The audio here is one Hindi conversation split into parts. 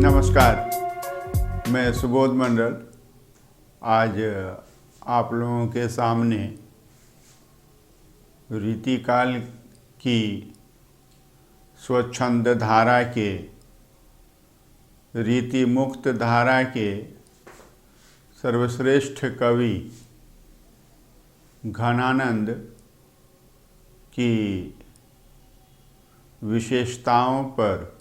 नमस्कार, मैं सुबोध मंडल आज आप लोगों के सामने रीतिकाल की स्वच्छंद धारा के रीति मुक्त धारा के सर्वश्रेष्ठ कवि घनानंद की विशेषताओं पर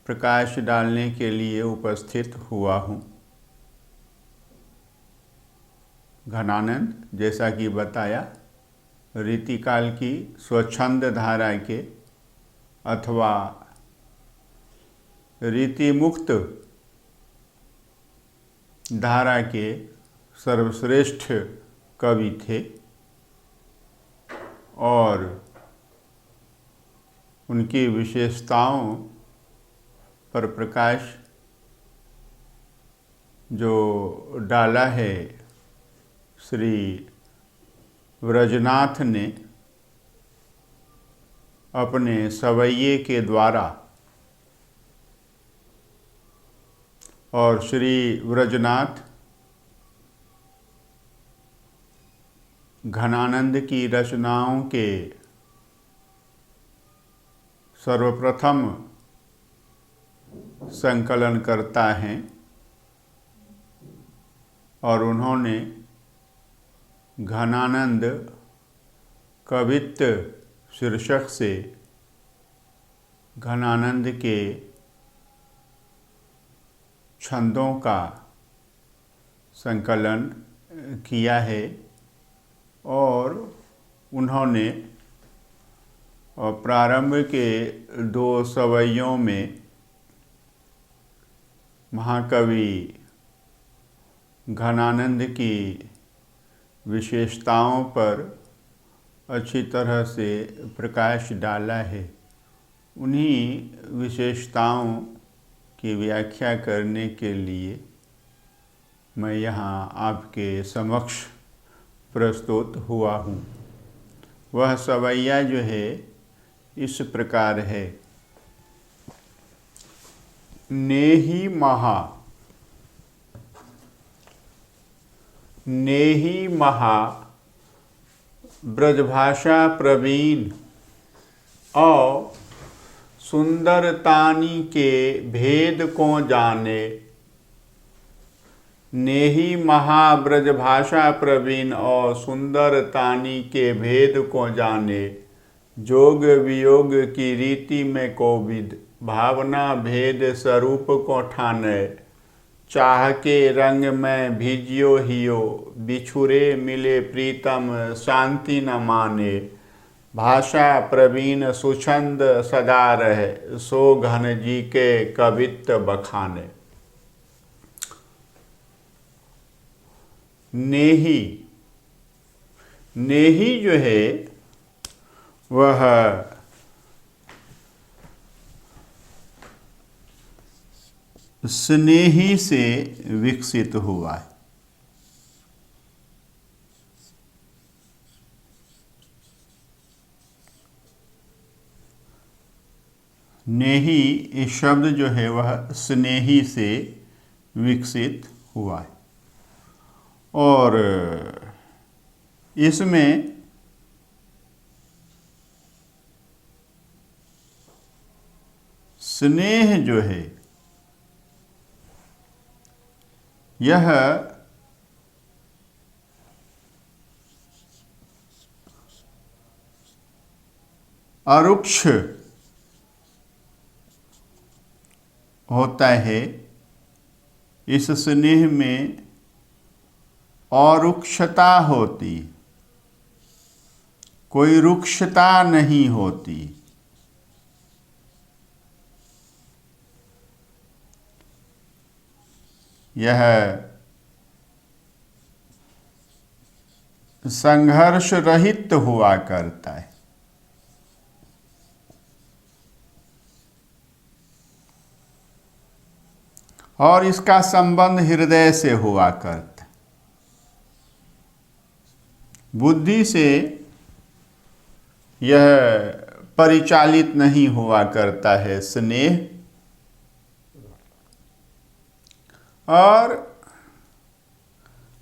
प्रकाश डालने के लिए उपस्थित हुआ हूँ। घनानंद, जैसा कि बताया, रीतिकाल की स्वच्छंद धारा के अथवा रीति मुक्त धारा के सर्वश्रेष्ठ कवि थे और उनकी विशेषताओं पर प्रकाश जो डाला है श्री व्रजनाथ ने अपने सवैये के द्वारा, और श्री व्रजनाथ घनानंद की रचनाओं के सर्वप्रथम संकलन करता हैं और उन्होंने घनानंद कवित्व शीर्षक से घनानंद के छंदों का संकलन किया है और उन्होंने प्रारंभ के दो सवैयों में महाकवि घनानंद की विशेषताओं पर अच्छी तरह से प्रकाश डाला है। उन्हीं विशेषताओं की व्याख्या करने के लिए मैं यहाँ आपके समक्ष प्रस्तुत हुआ हूँ। वह सवैया जो है इस प्रकार है। नेहि महा ब्रजभाषा प्रवीण और सुंदरतानी के भेद को जाने। नेहि महा ब्रजभाषा प्रवीण और सुंदरतानी के भेद को जाने। जोग वियोग की रीति में कोविद भावना भेद स्वरूप को ठाने। चाह के रंग में भिजियो हियो बिछुरे मिले प्रीतम शांति न माने। भाषा प्रवीण सुछंद सदा रहे सो घन जी के कवित्व बखाने। नेही जो है वह स्नेही से विकसित हुआ है। नेही शब्द जो है वह स्नेही से विकसित हुआ है और इसमें स्नेह जो है यह अरुक्ष होता है। इस स्नेह में अरुक्षता होती, कोई रुक्षता नहीं होती। यह संघर्ष रहित हुआ करता है। और इसका संबंध हृदय से हुआ करता है। बुद्धि से यह परिचालित नहीं हुआ करता है स्नेह, और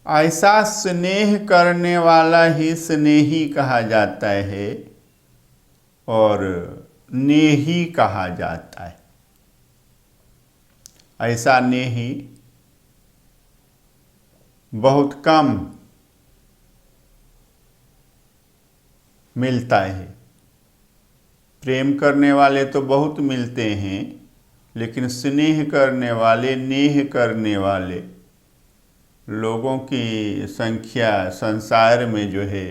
ऐसा स्नेह करने वाला ही स्नेही कहा जाता है और नेही कहा जाता है। ऐसा नेही बहुत कम मिलता है। प्रेम करने वाले तो बहुत मिलते हैं, लेकिन स्नेह करने वाले, नेह करने वाले लोगों की संख्या संसार में जो है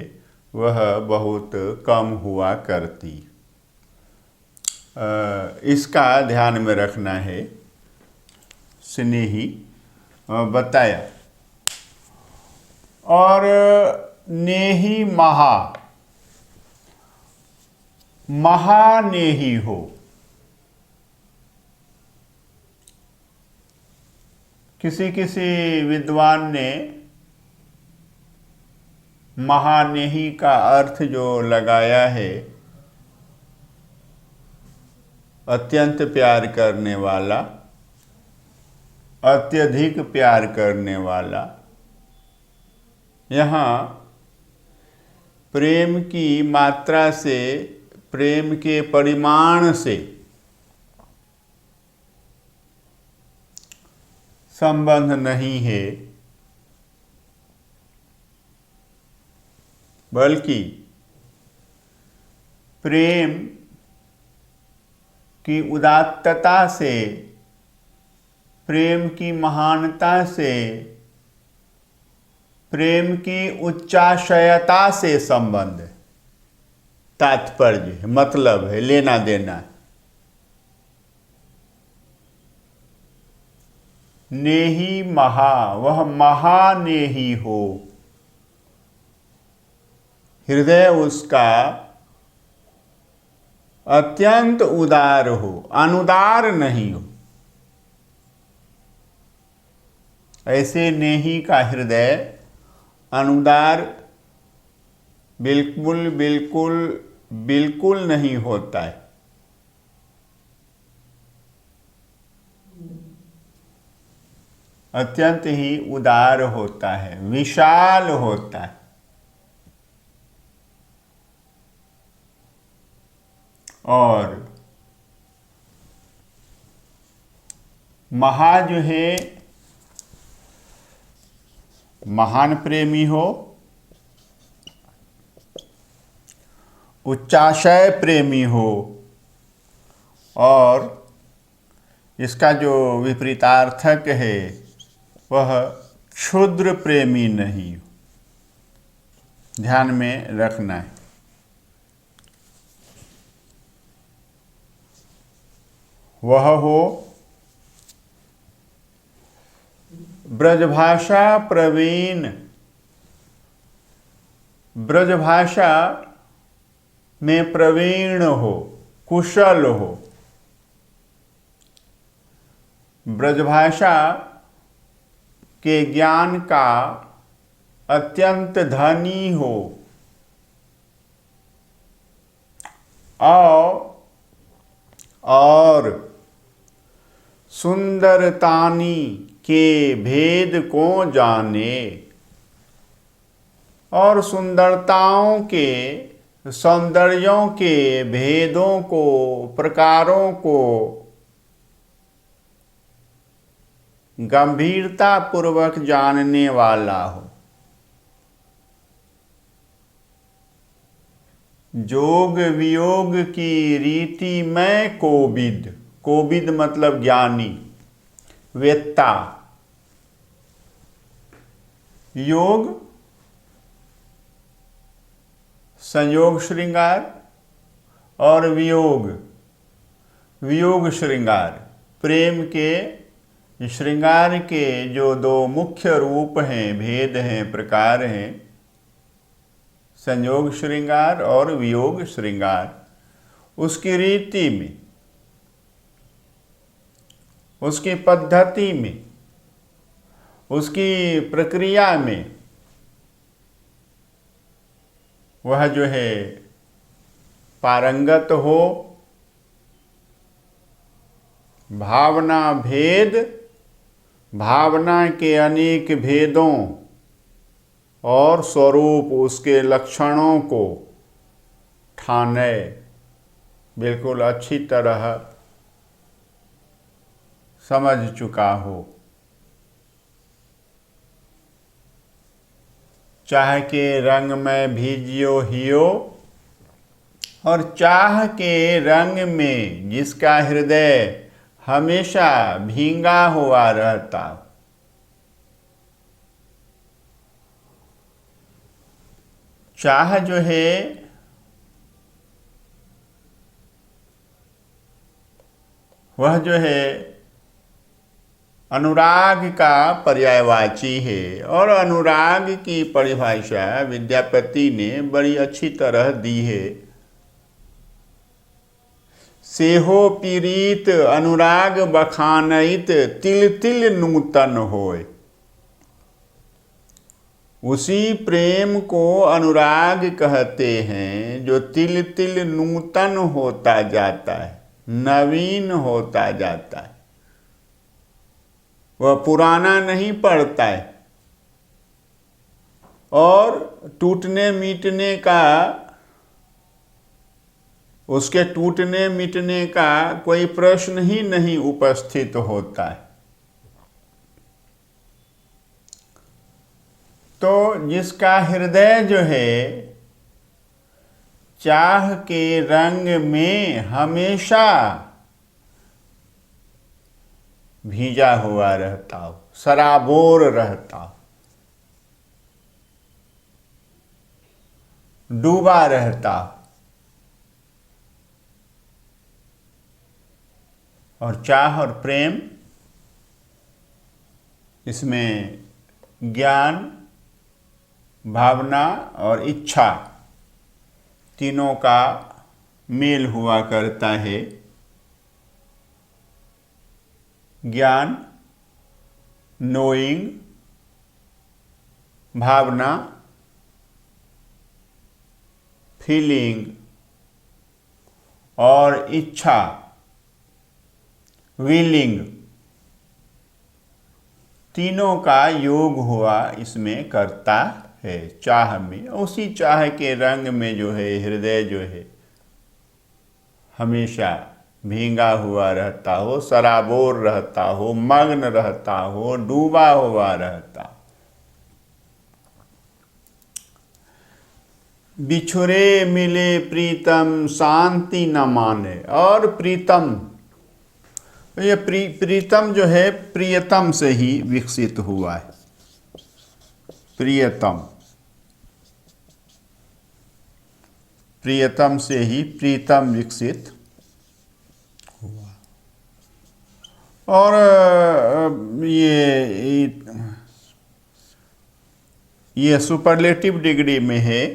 वह बहुत कम हुआ करती। इसका ध्यान में रखना है। स्नेही बताया। और नेही महानेही हो। किसी किसी विद्वान ने महानेही का अर्थ जो लगाया है, अत्यंत प्यार करने वाला, अत्यधिक प्यार करने वाला। यहाँ प्रेम की मात्रा से, प्रेम के परिमाण से संबंध नहीं है, बल्कि प्रेम की उदात्तता से, प्रेम की महानता से, प्रेम की उच्चाशयता से संबंध है, तात्पर्य है, मतलब है, लेना देना है। नेही वह महानेही हो। हृदय उसका अत्यंत उदार हो, अनुदार नहीं हो। ऐसे नेही का हृदय अनुदार बिल्कुल बिल्कुल बिल्कुल नहीं होता है। अत्यंत ही उदार होता है, विशाल होता है। और जो है महान प्रेमी हो, उच्चाशय प्रेमी हो, और इसका जो विपरीतार्थक है वह क्षुद्र प्रेमी नहीं हो। ध्यान में रखना है। वह हो ब्रजभाषा प्रवीण, ब्रजभाषा में प्रवीण हो, कुशल हो। ब्रजभाषा के ज्ञान का अत्यंत धनी हो और सुंदरतानी के भेद को जाने, और सुंदरताओं के, सौंदर्यों के भेदों को, प्रकारों को गंभीरता पूर्वक जानने वाला हो। जोग वियोग की रीति में कोविद, कोविद मतलब ज्ञानी, वेत्ता। योग संयोग श्रृंगार और वियोग वियोग श्रृंगार, प्रेम के श्रृंगार के जो दो मुख्य रूप हैं, भेद हैं, प्रकार हैं, संयोग श्रृंगार और वियोग श्रृंगार, उसकी रीति में, उसकी पद्धति में, उसकी प्रक्रिया में वह जो है पारंगत हो। भावना भेद भावना के अनेक भेदों और स्वरूप उसके लक्षणों को ठाने बिल्कुल अच्छी तरह समझ चुका हो। चाह के रंग में भीजियो हियो, और चाह के रंग में जिसका हृदय हमेशा भींगा हुआ रहता। चाह जो है वह जो है अनुराग का पर्यायवाची है, और अनुराग की परिभाषा विद्यापति ने बड़ी अच्छी तरह दी है। सेहो पीड़ित अनुराग बखानइत, तिल तिल नूतन होय। उसी प्रेम को अनुराग कहते हैं जो तिल तिल नूतन होता जाता है, नवीन होता जाता है। वह पुराना नहीं पड़ता है, और टूटने मिटने का, उसके टूटने मिटने का कोई प्रश्न ही नहीं उपस्थित होता है। तो जिसका हृदय जो है चाह के रंग में हमेशा भीजा हुआ रहता हो, सराबोर रहता हो, डूबा रहता हो, और चाह और प्रेम, इसमें ज्ञान, भावना और इच्छा तीनों का मेल हुआ करता है। ज्ञान, नोइंग, भावना, फीलिंग, और इच्छा, विलिंग, तीनों का योग हुआ इसमें करता है चाह में। उसी चाह के रंग में जो है हृदय जो है हमेशा भींगा हुआ रहता हो, सराबोर रहता हो, मग्न रहता हो, डूबा हुआ रहता। बिछुरे मिले प्रीतम शांति न माने, और प्रीतम, ये प्रीतम जो है प्रियतम से ही विकसित हुआ है। प्रियतम, प्रियतम से ही प्रीतम विकसित हुआ। और ये सुपरलेटिव डिग्री में है।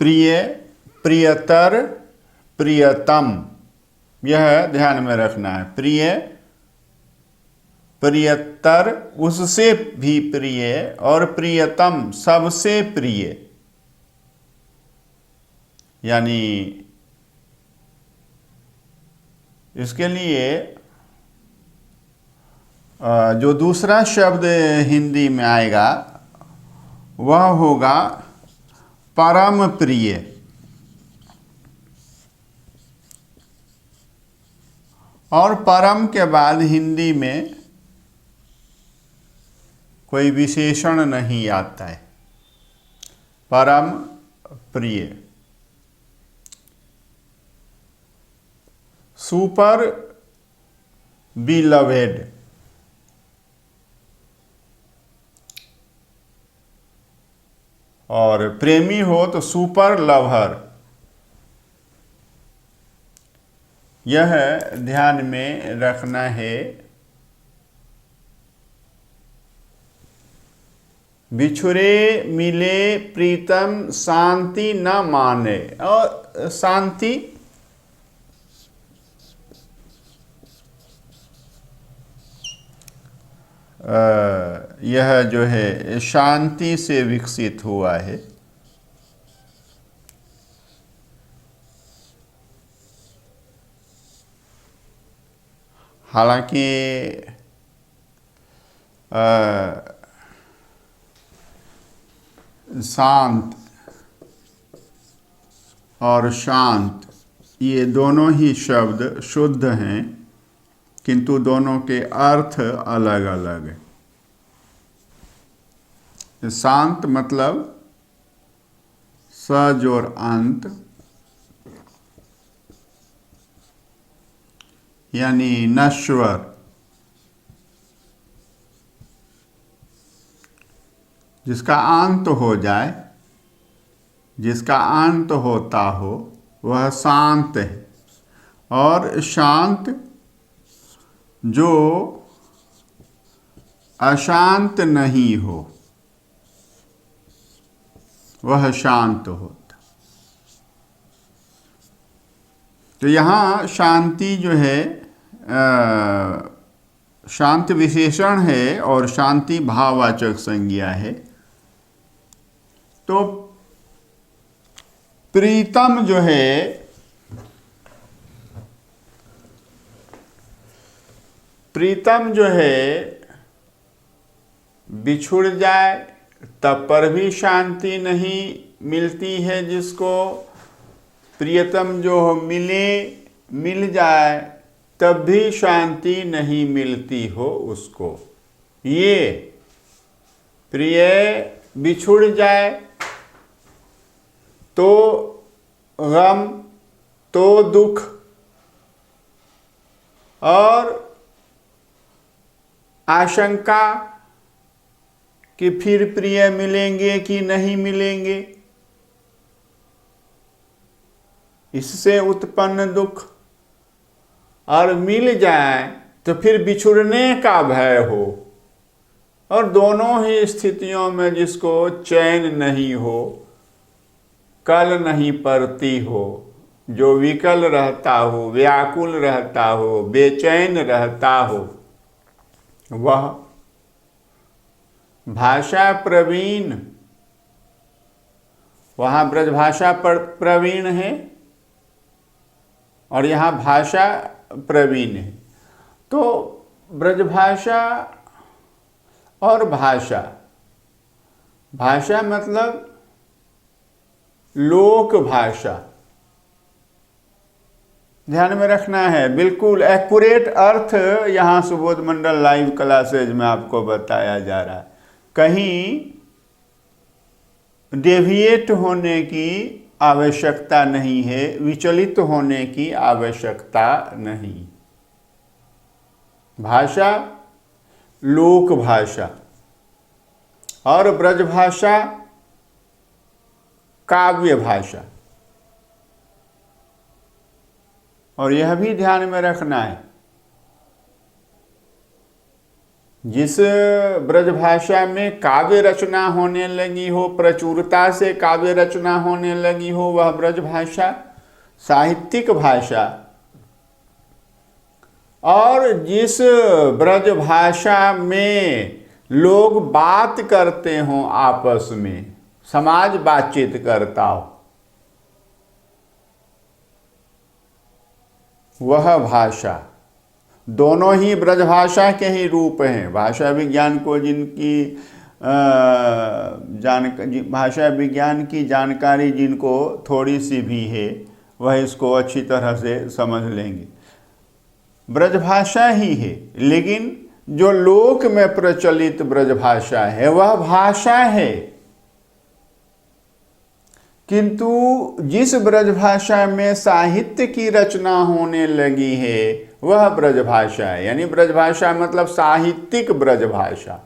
प्रिय, प्रियतर, प्रियतम, यह ध्यान में रखना है। प्रिय, प्रियतर, उससे भी प्रिय, और प्रियतम, सबसे प्रिय। यानी इसके लिए जो दूसरा शब्द हिंदी में आएगा वह होगा परम प्रिय। और परम के बाद हिंदी में कोई विशेषण नहीं आता है। परम प्रिय, सुपर बिलवेड, और प्रेमी हो तो सुपर लवर। यह ध्यान में रखना है। बिछुरे मिले प्रीतम शांति न माने, और शांति यह जो है शांति से विकसित हुआ है। हालांकि शांत और शांत, ये दोनों ही शब्द शुद्ध हैं, किंतु दोनों के अर्थ अलग अलग हैं। शांत मतलब सज और अंत, यानी नश्वर, जिसका अंत हो जाए, जिसका अंत होता हो, वह शांत है। और शांत जो अशांत नहीं हो, वह शांत होता। तो यहाँ शांति जो है शांत विशेषण है और शांति भाववाचक संज्ञा है। तो प्रीतम जो है, प्रीतम जो है बिछुड़ जाए तब पर भी शांति नहीं मिलती है जिसको, प्रियतम जो मिल जाए तब भी शांति नहीं मिलती हो उसको। ये प्रिय बिछुड़ जाए तो गम, तो दुख, और आशंका कि फिर प्रिय मिलेंगे कि नहीं मिलेंगे, इससे उत्पन्न दुख, और मिल जाए तो फिर बिछुड़ने का भय हो। और दोनों ही स्थितियों में जिसको चैन नहीं हो, कल नहीं पड़ती हो, जो विकल रहता हो, व्याकुल रहता हो, बेचैन रहता हो, वह भाषा प्रवीण, वहाँ ब्रजभाषा पर प्रवीण है और यहाँ भाषा प्रवीण है। तो ब्रजभाषा और भाषा, भाषा मतलब लोक भाषा, ध्यान में रखना है। बिल्कुल एक्यूरेट अर्थ यहाँ सुबोध मंडल लाइव क्लासेज में आपको बताया जा रहा है। कहीं डेविएट होने की आवश्यकता नहीं है, विचलित होने की आवश्यकता नहीं। भाषा लोक भाषा और ब्रजभाषा काव्य भाषा। और यह भी ध्यान में रखना है, जिस ब्रजभाषा में काव्य रचना होने लगी हो, प्रचुरता से काव्य रचना होने लगी हो, वह ब्रजभाषा साहित्यिक भाषा। और जिस ब्रजभाषा में लोग बात करते हों आपस में, समाज बातचीत करता हो, वह भाषा। दोनों ही ब्रजभाषा के ही रूप हैं। भाषा विज्ञान को जिनकी भाषा विज्ञान की जानकारी जिनको थोड़ी सी भी है, वह इसको अच्छी तरह से समझ लेंगे। ब्रजभाषा ही है, लेकिन जो लोक में प्रचलित ब्रजभाषा है वह भाषा है। किंतु जिस ब्रजभाषा में साहित्य की रचना होने लगी है वह ब्रजभाषा है। यानी ब्रजभाषा मतलब साहित्यिक ब्रजभाषा,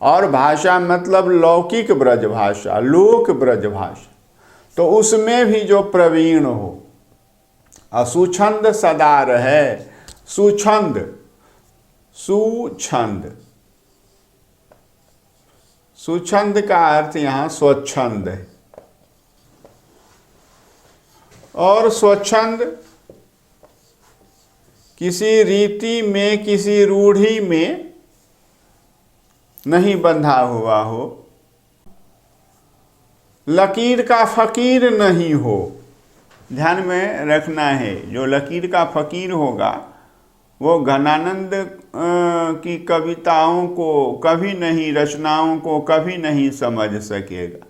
और भाषा मतलब लौकिक ब्रजभाषा, लोक ब्रजभाषा। तो उसमें भी जो प्रवीण हो, असुछंद सदा रहे, सुछंद, सुछंद, सुछंद का अर्थ यहाँ स्वच्छंद है। और स्वच्छंद किसी रीति में, किसी रूढ़ी में नहीं बंधा हुआ हो, लकीर का फकीर नहीं हो। ध्यान में रखना है, जो लकीर का फकीर होगा वो घनानंद की कविताओं को कभी नहीं, रचनाओं को कभी नहीं समझ सकेगा।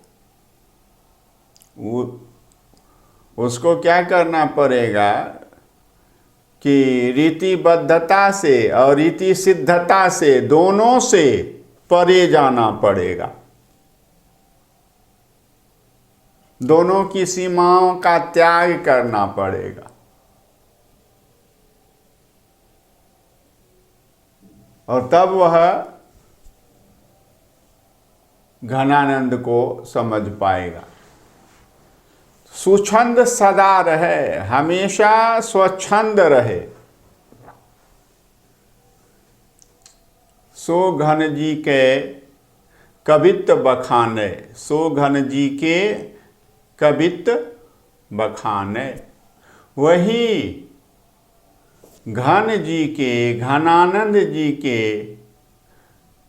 उसको क्या करना पड़ेगा कि रीतिबद्धता से और रीति सिद्धता से, दोनों से परे जाना पड़ेगा। दोनों की सीमाओं का त्याग करना पड़ेगा, और तब वह घनानंद को समझ पाएगा। सुछंद सदा रहे, हमेशा स्वच्छंद रहे, सो घन जी के कवित बखाने, सो घन जी के कवित बखाने। वही घन जी के, घनानंद जी के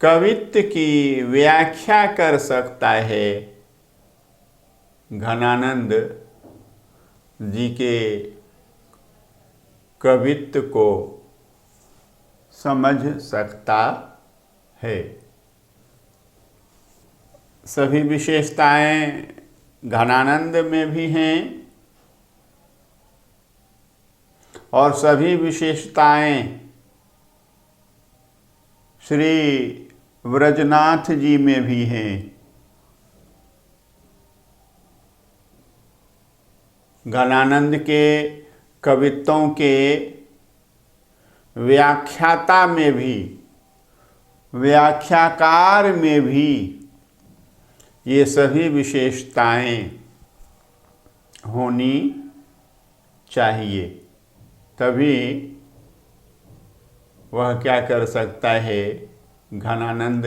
कवित्व की व्याख्या कर सकता है, घनानंद जी के कवित्व को समझ सकता है। सभी विशेषताएं घनानंद में भी हैं और सभी विशेषताएं श्री ब्रजनाथ जी में भी हैं। घनानंद के कवित्वों के व्याख्याता में भी, व्याख्याकार में भी ये सभी विशेषताएं होनी चाहिए, तभी वह क्या कर सकता है, घनानंद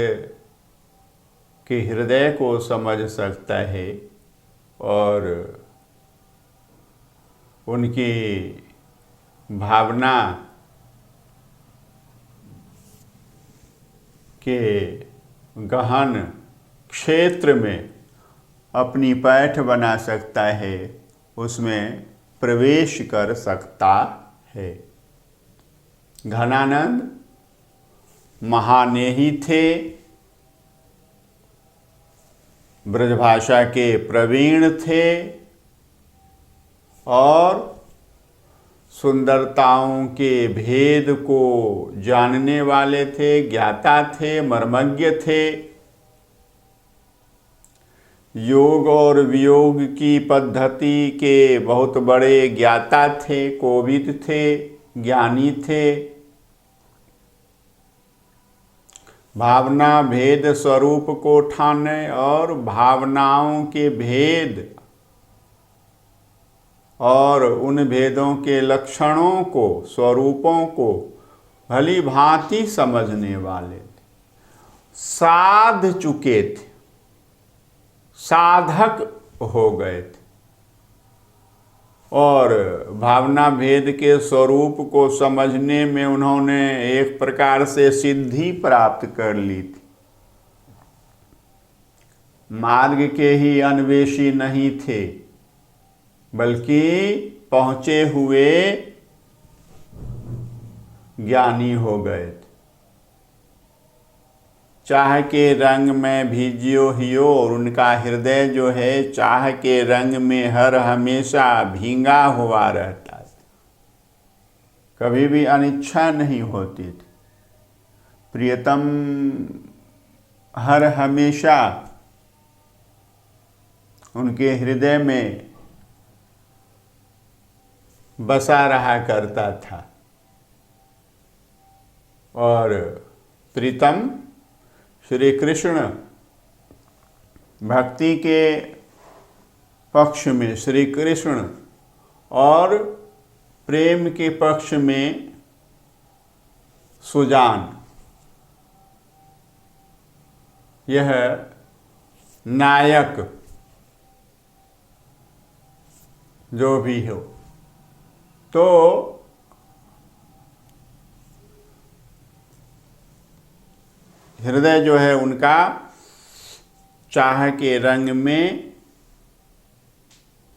के हृदय को समझ सकता है और उनकी भावना के गहन क्षेत्र में अपनी पैठ बना सकता है, उसमें प्रवेश कर सकता है। घनानंद महानेही थे, ब्रजभाषा के प्रवीण थे और सुंदरताओं के भेद को जानने वाले थे, ज्ञाता थे, मर्मज्ञ थे। योग और वियोग की पद्धति के बहुत बड़े ज्ञाता थे, कोविद थे, ज्ञानी थे। भावना भेद स्वरूप को ठाने और भावनाओं के भेद और उन भेदों के लक्षणों को, स्वरूपों को भली भांति समझने वाले थे, साध चुके थे, साधक हो गए थे और भावना भेद के स्वरूप को समझने में उन्होंने एक प्रकार से सिद्धि प्राप्त कर ली थी। मार्ग के ही अन्वेषी नहीं थे, बल्कि पहुंचे हुए ज्ञानी हो गए थे। चाह के रंग में भीजियो हियो, और उनका हृदय जो है चाह के रंग में हर हमेशा भींगा हुआ रहता था, कभी भी अनिच्छा नहीं होती थी। प्रियतम हर हमेशा उनके हृदय में बसा रहा करता था और प्रीतम श्री कृष्ण भक्ति के पक्ष में श्री कृष्ण और प्रेम के पक्ष में सुजान, यह नायक जो भी हो, तो हृदय जो है उनका चाह के रंग में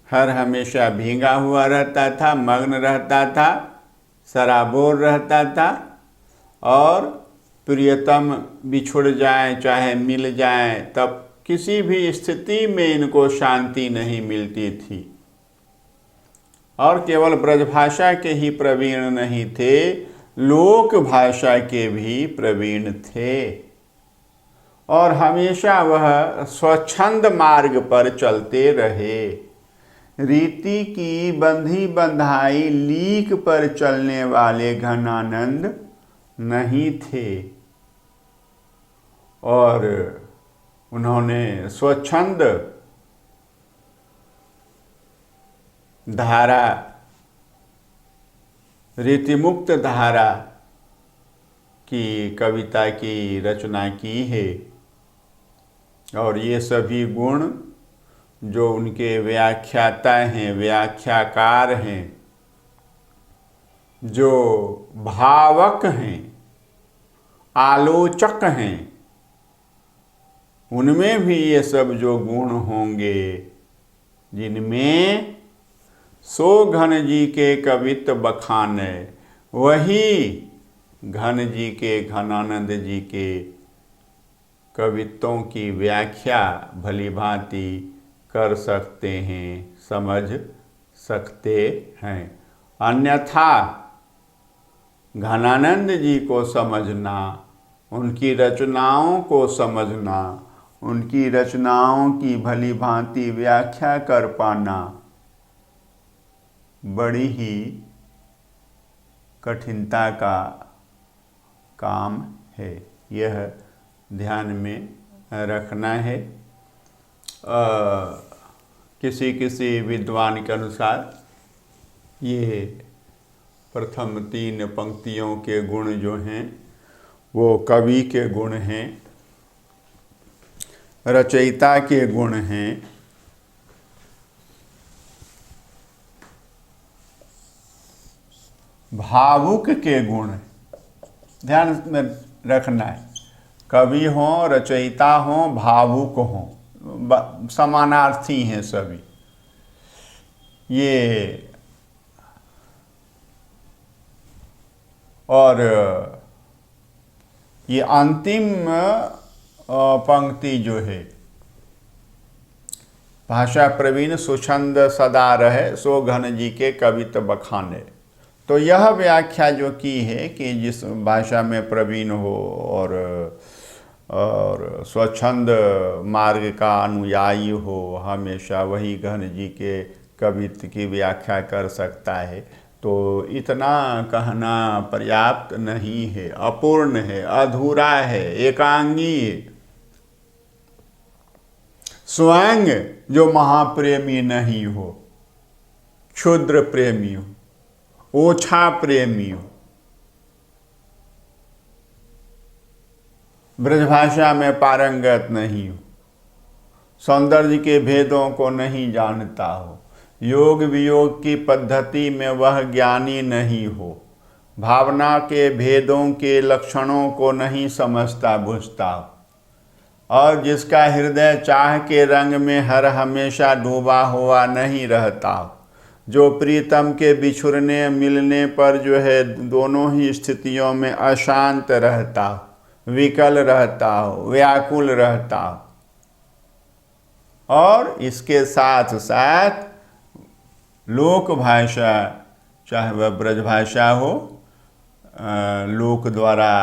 हर हमेशा भींगा हुआ रहता था, मग्न रहता था, सराबोर रहता था और प्रियतम बिछुड़ जाए चाहे मिल जाए तब किसी भी स्थिति में इनको शांति नहीं मिलती थी। और केवल ब्रजभाषा के ही प्रवीण नहीं थे, लोक भाषा के भी प्रवीण थे और हमेशा वह स्वच्छंद मार्ग पर चलते रहे। रीति की बंधी बंधाई लीक पर चलने वाले घनानंद नहीं थे और उन्होंने स्वच्छंद धारा, रीतिमुक्त धारा की कविता की रचना की है और ये सभी गुण जो उनके व्याख्याता हैं, व्याख्याकार हैं, जो भावक हैं, आलोचक हैं, उनमें भी ये सब जो गुण होंगे, जिनमें सो घन जी के कवित्व बखाने, वही घन जी के, घनानंद जी के कवित्वों की व्याख्या भली भांति कर सकते हैं, समझ सकते हैं। अन्यथा घनानंद जी को समझना, उनकी रचनाओं को समझना, उनकी रचनाओं की भली भांति व्याख्या कर पाना बड़ी ही कठिनता का काम है। यह ध्यान में रखना है। किसी किसी विद्वान के अनुसार ये प्रथम 3 पंक्तियों के गुण जो हैं वो कवि के गुण हैं, रचयिता के गुण हैं, भावुक के गुण। ध्यान में रखना है, कवि हों, रचयिता हों, भावुक हों, समानार्थी हैं सभी। ये और ये अंतिम पंक्ति जो है, भाषा प्रवीण सुछंद सदा रहे सो घन जी के कवित्व बखाने, तो यह व्याख्या जो की है कि जिस भाषा में प्रवीण हो और स्वच्छंद मार्ग का अनुयायी हो, हमेशा वही घन जी के कवित्व की व्याख्या कर सकता है। तो इतना कहना पर्याप्त नहीं है, अपूर्ण है, अधूरा है, एकांगी है। स्वयं जो महाप्रेमी नहीं हो, क्षुद्र प्रेमी हो, ओछा प्रेमी हो, ब्रजभाषा में पारंगत नहीं हो, सौंदर्य के भेदों को नहीं जानता हो, योग वियोग की पद्धति में वह ज्ञानी नहीं हो, भावना के भेदों के लक्षणों को नहीं समझता बुझता हो, और जिसका हृदय चाह के रंग में हर हमेशा डूबा हुआ नहीं रहता हो, जो प्रीतम के बिछुड़ने मिलने पर जो है दोनों ही स्थितियों में अशांत रहता हो, विकल रहता हो, व्याकुल रहता हो, और इसके साथ साथ लोक भाषा, चाहे वह ब्रजभाषा हो, लोक द्वारा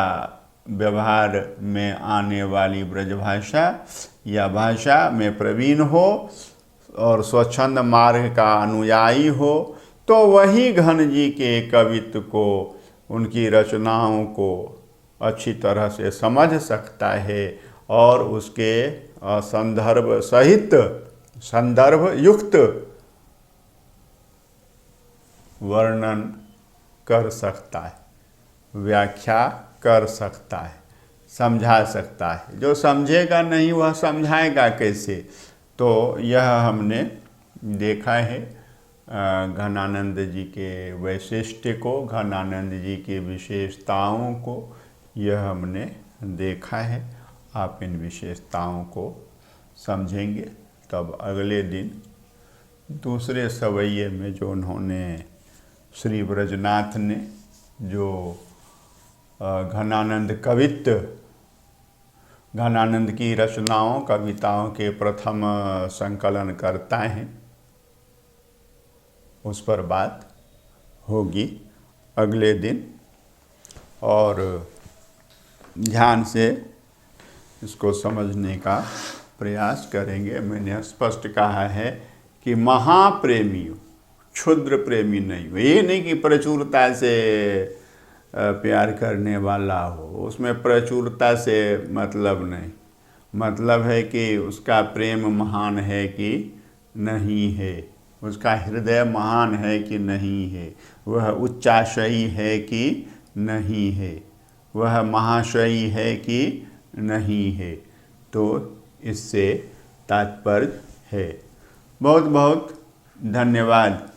व्यवहार में आने वाली ब्रजभाषा या भाषा में प्रवीण हो और स्वच्छंद मार्ग का अनुयायी हो, तो वही घन जी के कवित्व को, उनकी रचनाओं को अच्छी तरह से समझ सकता है और उसके संदर्भ सहित, संदर्भ युक्त वर्णन कर सकता है, व्याख्या कर सकता है, समझा सकता है। जो समझेगा नहीं वह समझाएगा कैसे? तो यह हमने देखा है घनानंद जी के वैशिष्ट्य को, घनानंद जी की विशेषताओं को, यह हमने देखा है। आप इन विशेषताओं को समझेंगे तब अगले दिन दूसरे सवैये में जो उन्होंने श्री ब्रजनाथ ने जो घनानंद कवित्व, घनानंद की रचनाओं कविताओं के प्रथम संकलन करता हैं, उस पर बात होगी अगले दिन, और ध्यान से इसको समझने का प्रयास करेंगे। मैंने स्पष्ट कहा है कि महाप्रेमी हो, क्षुद्र प्रेमी नहीं हो। ये नहीं कि प्रचुरता से प्यार करने वाला हो, उसमें प्रचुरता से मतलब नहीं, मतलब है कि उसका प्रेम महान है कि नहीं है, उसका हृदय महान है कि नहीं है, वह उच्चाशयी है कि नहीं है, वह महाशयी है कि नहीं है। तो इससे तात्पर्य है। बहुत बहुत धन्यवाद।